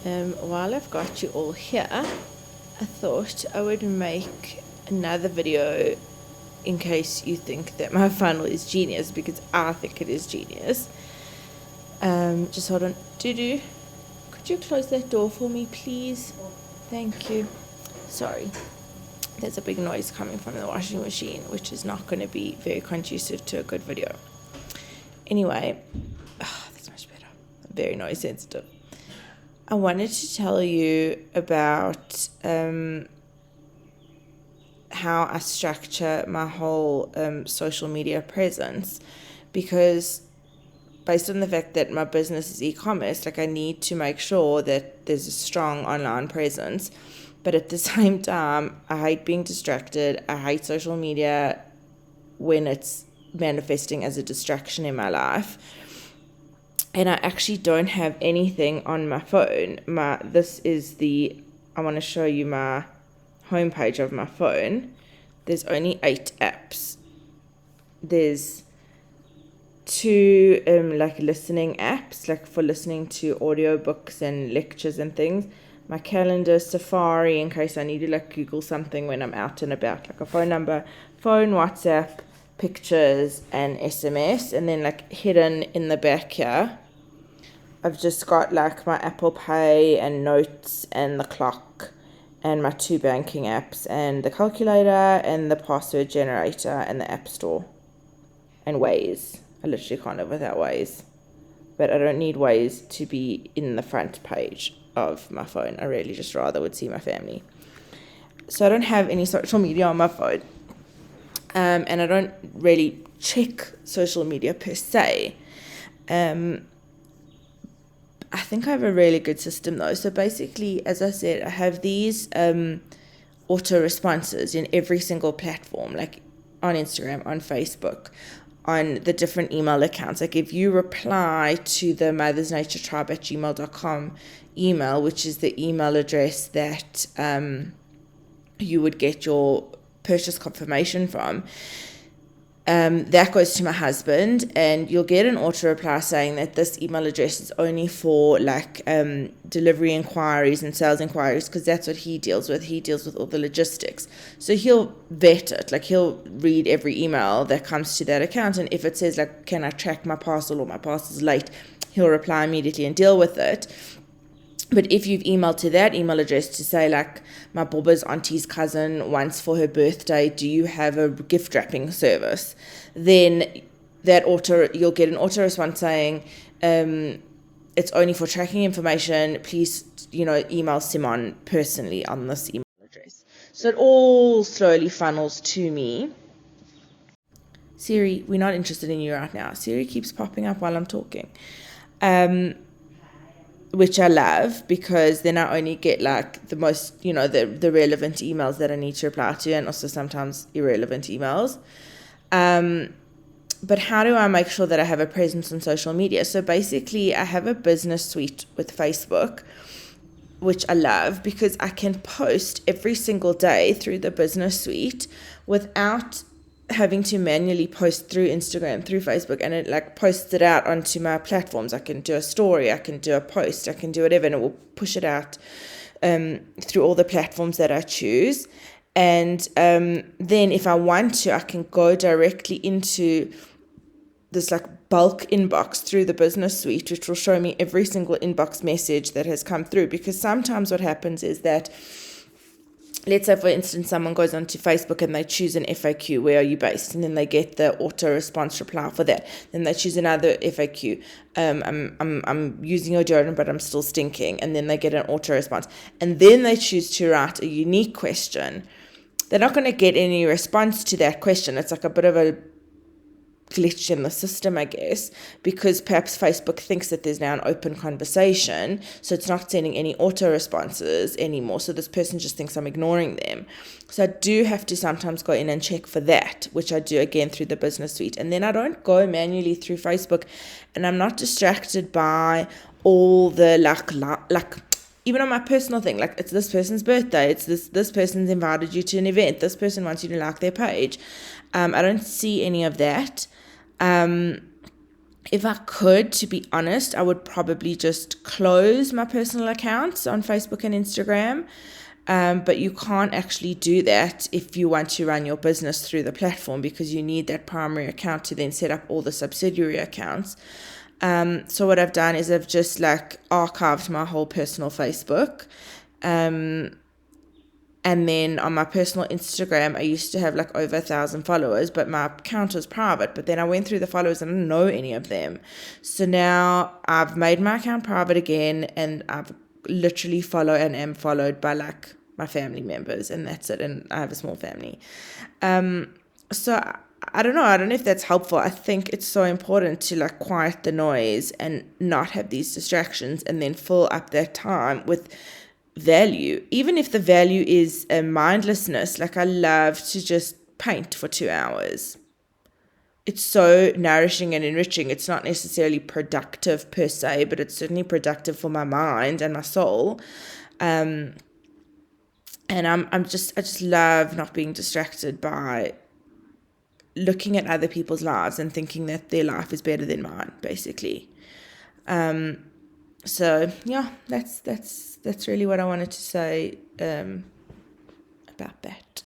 While I've got you all here, I thought I would make another video in case you think that my funnel is genius, because I think it is genius. Just hold on. Dudu, could you close that door for me, please? Thank you. Sorry. There's a big noise coming from the washing machine, which is not going to be very conducive to a good video. Anyway, that's much better. I'm very noise sensitive. I wanted to tell you about how I structure my whole social media presence, because based on the fact that my business is e-commerce, like I need to make sure that there's a strong online presence. But at the same time, I hate being distracted. I hate social media when it's manifesting as a distraction in my life. And I actually don't have anything on my phone. I want to show you my homepage of my phone. There's only 8 apps. There's 2 listening apps, like for listening to audiobooks and lectures and things. My calendar, Safari, in case I need to Google something when I'm out and about, like a phone number, phone, WhatsApp, pictures, and SMS. And then hidden in the back here, I've just got my Apple Pay and Notes and the clock and my 2 banking apps and the calculator and the password generator and the App Store and Waze. I literally can't live without Waze, but I don't need Waze to be in the front page of my phone. I really just rather would see my family. So I don't have any social media on my phone, and I don't really check social media per se. I think I have a really good system though. So basically, as I said, I have these auto responses in every single platform, like on Instagram, on Facebook, on the different email accounts. Like if you reply to the mothersnaturetribe@gmail.com email, which is the email address that you would get your purchase confirmation from, that goes to my husband, and you'll get an auto reply saying that this email address is only for delivery inquiries and sales inquiries, because that's what he deals with. He deals with all the logistics. So he'll vet it, he'll read every email that comes to that account, and if it says can I track my parcel or my parcel's late, he'll reply immediately and deal with it. But if you've emailed to that email address to say my Boba's auntie's cousin wants for her birthday, do you have a gift wrapping service? Then you'll get an auto response saying, it's only for tracking information. Please, email Simon personally on this email address. So it all slowly funnels to me. Siri, we're not interested in you right now. Siri keeps popping up while I'm talking. Which I love, because then I only get the most, the relevant emails that I need to reply to, and also sometimes irrelevant emails. But how do I make sure that I have a presence on social media? So basically, I have a business suite with Facebook, which I love because I can post every single day through the business suite without having to manually post through Instagram, through Facebook, and it posts it out onto my platforms. I can do a story, I can do a post, I can do whatever, and it will push it out through all the platforms that I choose. And then if I want to, I can go directly into this bulk inbox through the business suite, which will show me every single inbox message that has come through. Because sometimes what happens is that, let's say, for instance, someone goes onto Facebook and they choose an FAQ, where are you based? And then they get the auto response reply for that. Then they choose another FAQ, I'm using your deodorant, but I'm still stinking. And then they get an auto response. And then they choose to write a unique question. They're not going to get any response to that question. It's a bit of a glitch in the system, I guess, because perhaps Facebook thinks that there's now an open conversation, so it's not sending any auto responses anymore. So this person just thinks I'm ignoring them. So I do have to sometimes go in and check for that, which I do again through the business suite. And then I don't go manually through Facebook, and I'm not distracted by all the even on my personal thing, it's this person's birthday, it's this person's invited you to an event, this person wants you to like their page. I don't see any of that. if I could, to be honest, I would probably just close my personal accounts on Facebook and Instagram. But you can't actually do that if you want to run your business through the platform, because you need that primary account to then set up all the subsidiary accounts. So what I've done is I've just like archived my whole personal Facebook. And then on my personal Instagram, I used to have like over 1,000 followers, but my account was private. But then I went through the followers and I didn't know any of them. So now I've made my account private again, and I've literally follow and am followed by like my family members, and that's it. And I have a small family. So I don't know. I don't know if that's helpful. I think it's so important to like quiet the noise and not have these distractions, and then fill up that time with value, even if the value is a mindlessness. Like I love to just paint for 2 hours. It's so nourishing and enriching. It's not necessarily productive per se, but it's certainly productive for my mind and my soul. And I just love not being distracted by looking at other people's lives and thinking that their life is better than mine, basically. So yeah, that's really what I wanted to say about that.